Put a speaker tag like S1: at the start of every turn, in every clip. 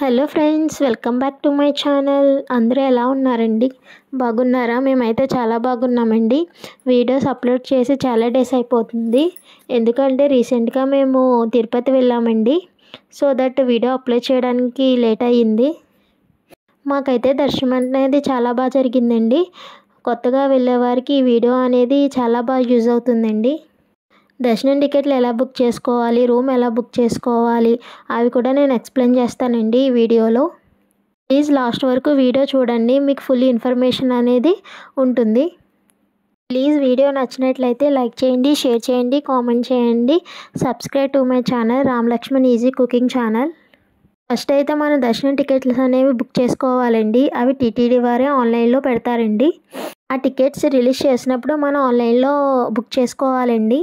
S1: Hello friends, welcome back to my channel. అందరూ ఎలా ఉన్నారండి? బాగున్నారా? మేమైతే చాలా బాగున్నామండి. వీడియోస్ అప్లోడ్ చేసి చాలా డేస్ అయిపోతుంది. ఎందుకంటే రీసెంట్గా మేము తిరుపతి వెళ్ళామండి. సో దట్ వీడియో అప్లోడ్ చేయడానికి లేట్ అయ్యింది. మాకైతే దర్శనం అనేది చాలా బాగా జరిగిందండి. కొత్తగా వెళ్ళేవారికి ఈ వీడియో అనేది చాలా బాగా యూజ్ అవుతుందండి. దర్శనం టికెట్లు ఎలా బుక్ చేసుకోవాలి, రూమ్ ఎలా బుక్ చేసుకోవాలి, అవి కూడా నేను ఎక్స్ప్లెయిన్ చేస్తానండి ఈ వీడియోలో. ప్లీజ్ లాస్ట్ వరకు వీడియో చూడండి, మీకు ఫుల్ ఇన్ఫర్మేషన్ అనేది ఉంటుంది. ప్లీజ్ వీడియో నచ్చినట్లయితే లైక్ చేయండి, షేర్ చేయండి, కామెంట్ చేయండి. Subscribe to my channel Ram Laxman easy cooking channel. First అయితే మనం దర్శనం టికెట్స్ అనేవి బుక్ చేసుకోవాలండి. అవి టీటీడీ వారే ఆన్లైన్లో పెడతారండి. ఆ టికెట్స్ రిలీజ్ చేసినప్పుడు మనం ఆన్లైన్లో బుక్ చేసుకోవాలండి.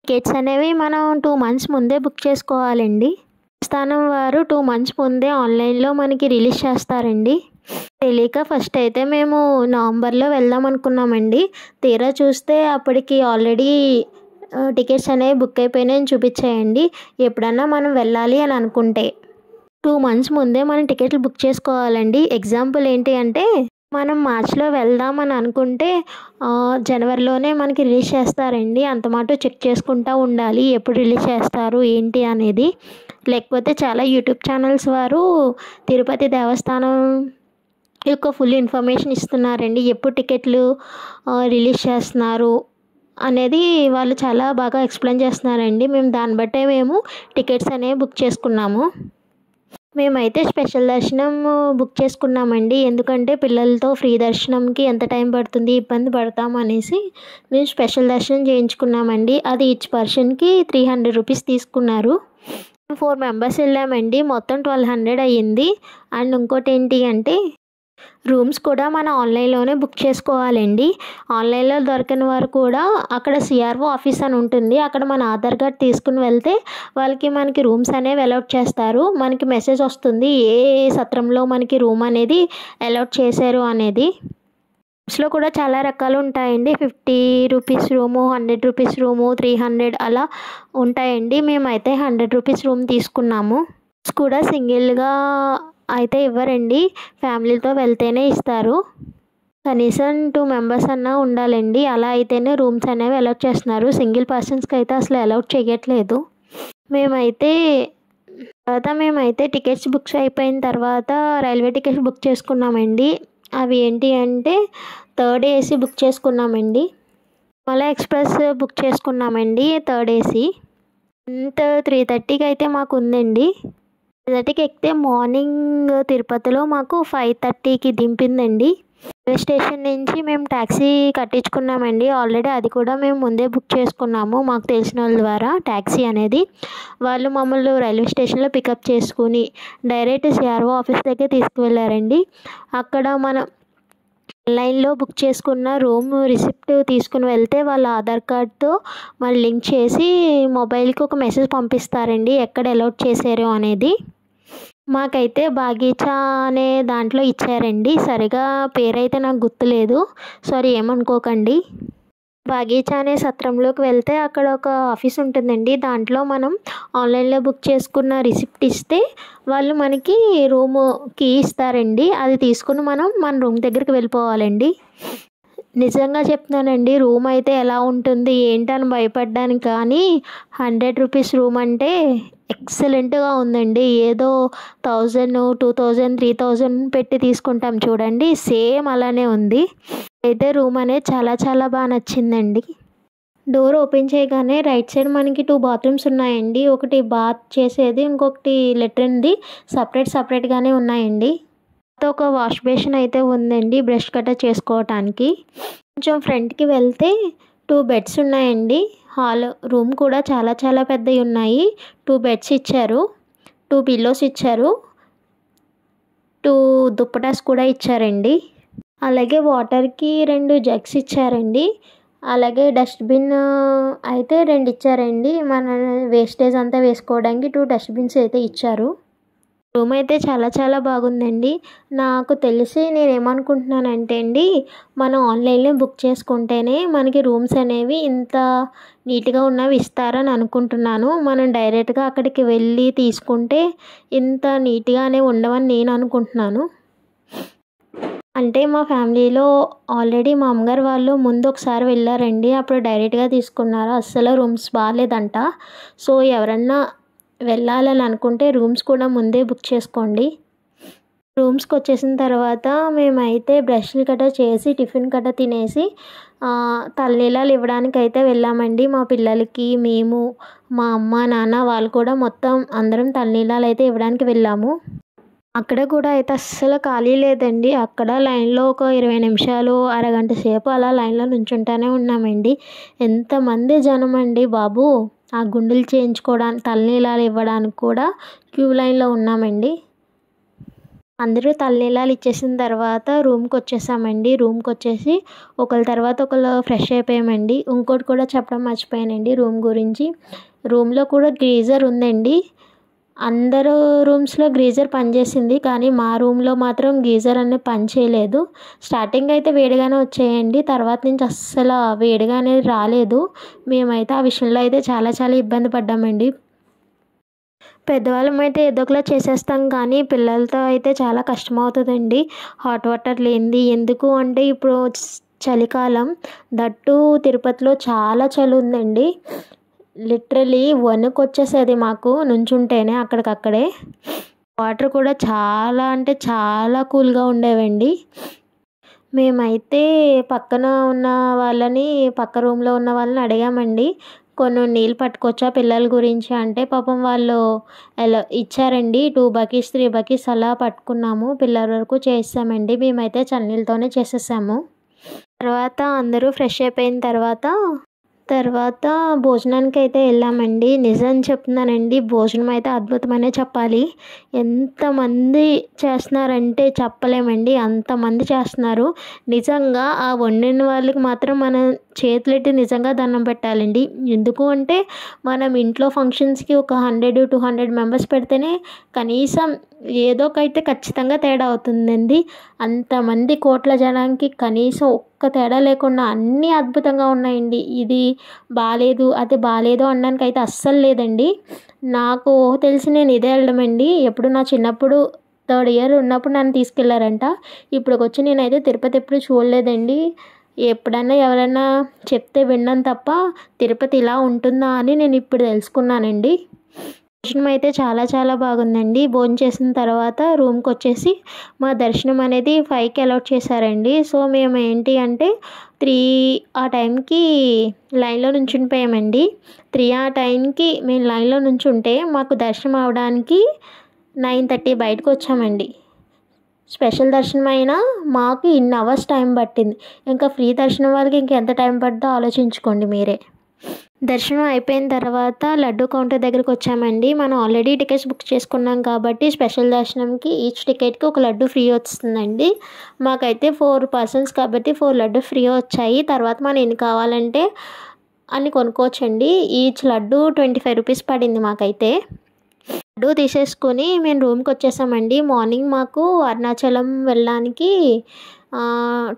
S1: టికెట్స్ అనేవి మనం 2 months ముందే బుక్ చేసుకోవాలండి. స్థానం వారు 2 months ముందే ఆన్లైన్లో మనకి రిలీజ్ చేస్తారండి. తెలియక ఫస్ట్ అయితే మేము నవంబర్లో వెళ్దాం అనుకున్నామండి. తీరా చూస్తే అప్పటికి ఆల్రెడీ టికెట్స్ అనేవి బుక్ అయిపోయినాయని చూపించాయండి. ఎప్పుడన్నా మనం వెళ్ళాలి అని అనుకుంటే 2 months ముందే మనం టికెట్లు బుక్ చేసుకోవాలండి. ఎగ్జాంపుల్ ఏంటి అంటే, మనం మార్చిలో వెళ్దామని అనుకుంటే జనవరిలోనే మనకి రిలీజ్ చేస్తారండి. అంత మాట చెక్ చేసుకుంటూ ఉండాలి ఎప్పుడు రిలీజ్ చేస్తారు ఏంటి అనేది. లేకపోతే చాలా యూట్యూబ్ ఛానల్స్ వారు తిరుపతి దేవస్థానం యొక్క ఫుల్ ఇన్ఫర్మేషన్ ఇస్తున్నారండి. ఎప్పుడు టికెట్లు రిలీజ్ చేస్తున్నారు అనేది వాళ్ళు చాలా బాగా ఎక్స్ప్లెయిన్ చేస్తున్నారండి. మేము దాన్ని బట్టే మేము టికెట్స్ అనేవి బుక్ చేసుకున్నాము. మేమైతే స్పెషల్ దర్శనం బుక్ చేసుకున్నామండి. ఎందుకంటే పిల్లలతో ఫ్రీ దర్శనంకి ఎంత టైం పడుతుంది, ఇబ్బంది పడతాము అనేసి మేము స్పెషల్ దర్శనం చేయించుకున్నామండి. అది ఈచ్ పర్సన్కి 300 రూపీస్ తీసుకున్నారు. 4 members వెళ్ళామండి. మొత్తం 1200 అయ్యింది. అండ్ ఇంకోటి ఏంటి అంటే, రూమ్స్ కూడా మనం ఆన్లైన్లోనే బుక్ చేసుకోవాలండి. ఆన్లైన్లో దొరకని వారు కూడా అక్కడ సిఆర్ఓ ఆఫీస్ అని ఉంటుంది. అక్కడ మన ఆధార్ కార్డ్ తీసుకుని వెళ్తే మనకి రూమ్స్ అనేవి అలాట్ చేస్తారు. మనకి మెసేజ్ వస్తుంది ఏ సత్రంలో మనకి రూమ్ అనేది అలాట్ చేశారు అనేది. రూమ్స్లో కూడా చాలా రకాలు ఉంటాయండి. 50 రూపీస్ రూము, 100 రూపీస్ రూము, 300 అలా ఉంటాయండి. మేమైతే 100 రూపీస్ రూమ్ తీసుకున్నాము. కూడా సింగిల్గా అయితే ఇవ్వరండి, ఫ్యామిలీతో వెళ్తేనే ఇస్తారు. కనీసం 2 members అన్నా ఉండాలండి. అలా అయితేనే రూమ్స్ అనేవి అలాట్ చేస్తున్నారు. సింగిల్ పర్సన్స్కి అయితే అసలు అలాట్ చేయట్లేదు. మేమైతే టికెట్స్ బుక్స్ అయిపోయిన తర్వాత రైల్వే టికెట్స్ బుక్ చేసుకున్నామండి. అవి ఏంటి అంటే 3rd AC బుక్ చేసుకున్నామండి. మళ్ళీ ఎక్స్ప్రెస్ బుక్ చేసుకున్నామండి 3rd AC. 3:30కి అయితే మాకు ఉందండి. 3:30కి ఎక్కితే మార్నింగ్ తిరుపతిలో మాకు 5:30కి దింపిందండి. రైల్వే స్టేషన్ నుంచి మేము ట్యాక్సీ కట్టించుకున్నామండి. ఆల్రెడీ అది కూడా మేము ముందే బుక్ చేసుకున్నాము మాకు తెలిసిన వాళ్ళ ద్వారా. ట్యాక్సీ అనేది వాళ్ళు మమ్మల్ని రైల్వే స్టేషన్లో పికప్ చేసుకుని డైరెక్ట్ సిఆర్ఓ ఆఫీస్ దగ్గర తీసుకువెళ్ళారండి. అక్కడ మనం ఆన్లైన్లో బుక్ చేసుకున్న రూమ్ రిసిప్ట్ తీసుకుని వెళ్తే వాళ్ళ ఆధార్ కార్డ్తో మళ్ళీ లింక్ చేసి మొబైల్కి ఒక మెసేజ్ పంపిస్తారండి ఎక్కడ అలాట్ చేశారు అనేది. మాకైతే బాగీచా అనే దాంట్లో ఇచ్చారండి. సరిగా పేరైతే నాకు గుర్తులేదు, సారీ ఏమనుకోకండి. బాగీచా అనే సత్రంలోకి వెళ్తే అక్కడ ఒక ఆఫీస్ ఉంటుందండి. దాంట్లో మనం ఆన్లైన్లో బుక్ చేసుకున్న రిసిప్ట్ ఇస్తే వాళ్ళు మనకి రూమ్ కీ ఇస్తారండి. అది తీసుకుని మనం మన రూమ్ దగ్గరికి వెళ్ళిపోవాలండి. నిజంగా చెప్తున్నానండి, రూమ్ అయితే ఎలా ఉంటుంది ఏంటని భయపడ్డాను, కానీ 100 రూపీస్ రూమ్ అంటే ఎక్సలెంట్గా ఉందండి. ఏదో 1000, 2000, 3000 పెట్టి తీసుకుంటాం చూడండి, సేమ్ అలానే ఉంది. అయితే రూమ్ అనేది చాలా చాలా బాగా నచ్చిందండి. డోర్ ఓపెన్ చేయగానే రైట్ సైడ్ మనకి 2 bathrooms ఉన్నాయండి. ఒకటి బాత్ చేసేది, ఇంకొకటి లెట్రిన్ది. సపరేట్గానే ఉన్నాయండి. ఒక వాష్ బేసిన్ అయితే ఉందండి బ్రష్ కట్ట చేసుకోవటానికి. కొంచెం ఫ్రంట్కి వెళ్తే 2 beds ఉన్నాయండి. హాల్ రూమ్ కూడా చాలా చాలా పెద్దవి ఉన్నాయి. 2 beds ఇచ్చారు, 2 pillows ఇచ్చారు, 2 దుప్పటాస్ కూడా ఇచ్చారండి. అలాగే వాటర్కి 2 jugs ఇచ్చారండి. అలాగే డస్ట్బిన్ అయితే 2 ఇచ్చారండి. మన వేస్టేజ్ అంతా వేసుకోవడానికి 2 డస్ట్బిన్స్ అయితే ఇచ్చారు. రూమ్ అయితే చాలా చాలా బాగుందండి. నాకు తెలిసి నేనేమనుకుంటున్నానంటే అండి, మనం ఆన్లైన్లో బుక్ చేసుకుంటేనే మనకి రూమ్స్ అనేవి ఇంత నీట్గా ఉన్నవి ఇస్తారని అనుకుంటున్నాను. మనం డైరెక్ట్గా అక్కడికి వెళ్ళి తీసుకుంటే ఇంత నీట్గానే ఉండవని నేను అనుకుంటున్నాను. అంటే మా ఫ్యామిలీలో ఆల్రెడీ మా అమ్మగారు వాళ్ళు ముందు ఒకసారి వెళ్ళారండి. అప్పుడు డైరెక్ట్గా తీసుకున్నారు. అస్సలు రూమ్స్ బాగాలేదంట. సో ఎవరన్నా వెళ్ళాలని అనుకుంటే రూమ్స్ కూడా ముందే బుక్ చేసుకోండి. రూమ్స్కి వచ్చేసిన తర్వాత మేమైతే బ్రష్లు గట్రా చేసి టిఫిన్ గట్రా తినేసి తలనీలాలు ఇవ్వడానికి అయితే వెళ్ళామండి. మా పిల్లలకి, మేము, మా అమ్మ నాన్న వాళ్ళు కూడా మొత్తం అందరం తలనీలాలు అయితే ఇవ్వడానికి వెళ్ళాము. అక్కడ కూడా అయితే అస్సలు ఖాళీ లేదండి. అక్కడ లైన్లో ఒక 20 నిమిషాలు, అరగంట సేపు అలా లైన్లో నుంచుంటూనే ఉన్నామండి. ఎంతమంది జనం అండి బాబు! ఆ గుండులు చేయించుకోవడానికి, తలనీలాలు ఇవ్వడానికి కూడా క్యూ లైన్లో ఉన్నామండి. అందరూ తలనీలాలు ఇచ్చేసిన తర్వాత రూమ్కి వచ్చేసామండి. రూమ్కి వచ్చేసి ఒకళ్ళ తర్వాత ఒకళ్ళు ఫ్రెష్ అయిపోయామండి. ఇంకోటి కూడా చెప్పడం మర్చిపోయానండి రూమ్ గురించి. రూమ్లో కూడా గీజర్ ఉందండి. అందరూ రూమ్స్లో గీజర్ పనిచేసింది, కానీ మా రూమ్లో మాత్రం గీజర్ అనేది పనిచేయలేదు. స్టార్టింగ్ అయితే వేడిగానే వచ్చాయండి, తర్వాత నుంచి అస్సలు వేడిగా అనేది రాలేదు. మేమైతే ఆ విషయంలో అయితే చాలా చాలా ఇబ్బంది పడ్డామండి. పెద్దవాళ్ళం అయితే ఏదో ఒకలా చేసేస్తాం, కానీ పిల్లలతో అయితే చాలా కష్టమవుతుందండి హాట్ వాటర్ లేనిది. ఎందుకు అంటే ఇప్పుడు చలికాలం, దట్టు తిరుపతిలో చాలా చలి ఉందండి. లిటరలీ వణుకు వచ్చేసేది మాకు నుంచుంటేనే అక్కడికక్కడే. వాటర్ కూడా చాలా అంటే చాలా కూల్గా ఉండేవండి. మేమైతే పక్కన ఉన్న వాళ్ళని, పక్క రూమ్లో ఉన్న వాళ్ళని అడిగామండి, కొన్ని నీళ్ళు పట్టుకొచ్చా పిల్లల గురించి అంటే, పాపం వాళ్ళు ఎలా ఇచ్చారండి. 2 బకెట్స్ 3 బకెట్స్ అలా పట్టుకున్నాము. పిల్లల వరకు చేసామండి. మేమైతే చన్నీళ్ళతోనే చేసేసాము. తర్వాత అందరూ ఫ్రెష్ అయిపోయిన తర్వాత భోజనానికి అయితే వెళ్ళామండి. నిజం చెప్తున్నానండి, భోజనం అయితే అద్భుతమనే చెప్పాలి. ఎంతమంది చేస్తున్నారంటే చెప్పలేమండి, అంతమంది చేస్తున్నారు. నిజంగా ఆ వండిన వాళ్ళకి మాత్రం మనం చేతులెట్టి నిజంగా దండం పెట్టాలండి. ఎందుకు అంటే మనం ఇంట్లో ఫంక్షన్స్కి ఒక 100-200 మెంబర్స్ పెడితేనే కనీసం ఏదో ఒకైతే ఖచ్చితంగా తేడా అవుతుందండి. అంతమంది కోట్ల జనానికి కనీసం ఒక్క తేడా లేకుండా అన్నీ అద్భుతంగా ఉన్నాయండి. ఇది బాలేదు, అది బాలేదు అనడానికి అయితే అస్సలు లేదండి. నాకు తెలిసి నేను ఇదే వెళ్ళడమండి. ఎప్పుడు నా చిన్నప్పుడు 3rd ఇయర్ ఉన్నప్పుడు నన్ను తీసుకెళ్లారంట. ఇప్పటికొచ్చి నేనైతే తిరుపతి ఎప్పుడు చూడలేదండి. ఎప్పుడన్నా ఎవరైనా చెప్తే విన్నాను తప్ప తిరుపతి ఇలా ఉంటుందా అని నేను ఇప్పుడు తెలుసుకున్నానండి. దర్శనం అయితే చాలా చాలా బాగుందండి. భోజనం చేసిన తర్వాత రూమ్కి వచ్చేసి మా దర్శనం అనేది 5కి అలౌట్ చేశారండి. సో మేము ఏంటి అంటే 3 ఆ టైంకి లైన్లో నుంచునిపోయామండి. 3 ఆ టైంకి మేము లైన్లో నుంచుంటే మాకు దర్శనం అవడానికి 9:30 బయటకు వచ్చామండి. స్పెషల్ దర్శనం అయినా మాకు ఇన్ని అవర్స్ టైం పట్టింది. ఇంకా ఫ్రీ దర్శనం వాళ్ళకి ఇంకెంత టైం పడుతుందో ఆలోచించుకోండి మీరే. దర్శనం అయిపోయిన తర్వాత లడ్డు కౌంటర్ దగ్గరికి వచ్చామండి. మనం ఆల్రెడీ టికెట్స్ బుక్ చేసుకున్నాం కాబట్టి స్పెషల్ దర్శనంకి ఈచ్ టికెట్కి ఒక లడ్డు ఫ్రీ వస్తుందండి. మాకైతే 4 పర్సన్స్ కాబట్టి 4 లడ్డు ఫ్రీ వచ్చాయి. తర్వాత మనం ఎన్ని కావాలంటే అన్ని కొనుక్కోవచ్చండి. ఈచ్ లడ్డు 25 రూపీస్ పడింది మాకైతే. లడ్డు తీసేసుకొని మేము రూమ్కి వచ్చేసామండి. మార్నింగ్ మాకు అరుణాచలం వెళ్ళడానికి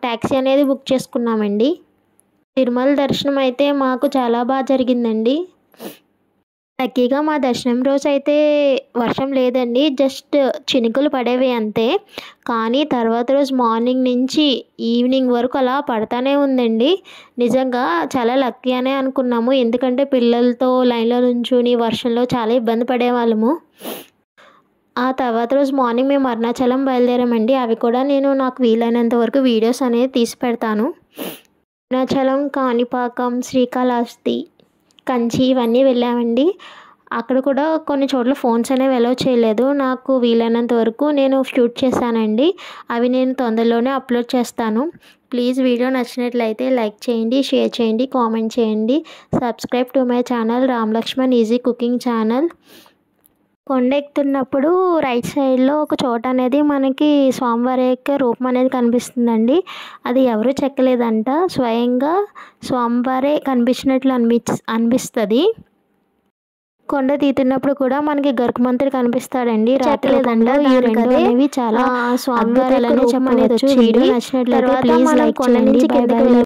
S1: ట్యాక్సీ అనేది బుక్ చేసుకున్నామండి. తిరుమల దర్శనం అయితే మాకు చాలా బాగా జరిగిందండి. లక్కీగా మా దర్శనం రోజు అయితే వర్షం లేదండి, జస్ట్ చినుకులు పడేవి అంతే. కానీ తర్వాత రోజు మార్నింగ్ నుంచి ఈవినింగ్ వరకు అలా పడతానే ఉందండి. నిజంగా చాలా లక్కీ అనే అనుకున్నాము, ఎందుకంటే పిల్లలతో లైన్లో నుంచుని వర్షంలో చాలా ఇబ్బంది పడేవాళ్ళము. ఆ తర్వాత రోజు మార్నింగ్ మేము అరుణాచలం బయలుదేరామండి. అవి కూడా నేను నాకు వీలైనంత వరకు వీడియోస్ అనేది తీసి పెడతాను. అరుణాచలం, కాణిపాకం, శ్రీకాళహస్తి, కంచి ఇవన్నీ వెళ్ళామండి. అక్కడ కూడా కొన్ని చోట్ల ఫోన్స్ అనేవి అలౌ చేయలేదు. నాకు వీలైనంత వరకు నేను షూట్ చేశానండి. అవి నేను తొందరలోనే అప్లోడ్ చేస్తాను. ప్లీజ్ వీడియో నచ్చినట్లయితే లైక్ చేయండి, షేర్ చేయండి, కామెంట్ చేయండి. Subscribe to my channel Ram Laxman easy cooking channel. కొండ ఎక్కుతున్నప్పుడు రైట్ సైడ్లో ఒక చోట అనేది మనకి స్వామివారి యొక్క రూపం అనేది కనిపిస్తుందండి. అది ఎవరు చెక్కలేదంట, స్వయంగా స్వామివారే కనిపించినట్లు అనిపిస్తుంది. కొండ తీతున్నప్పుడు కూడా మనకి గరుకుమంతుడు కనిపిస్తాడండి రాత్రి లేదంటే ఈ రెండు అనేవి చాలా అద్భుతాలనే చెప్పవచ్చు. వీడియో నచ్చినట్లయితే ప్లీజ్ లైక్ చేయండి. By by.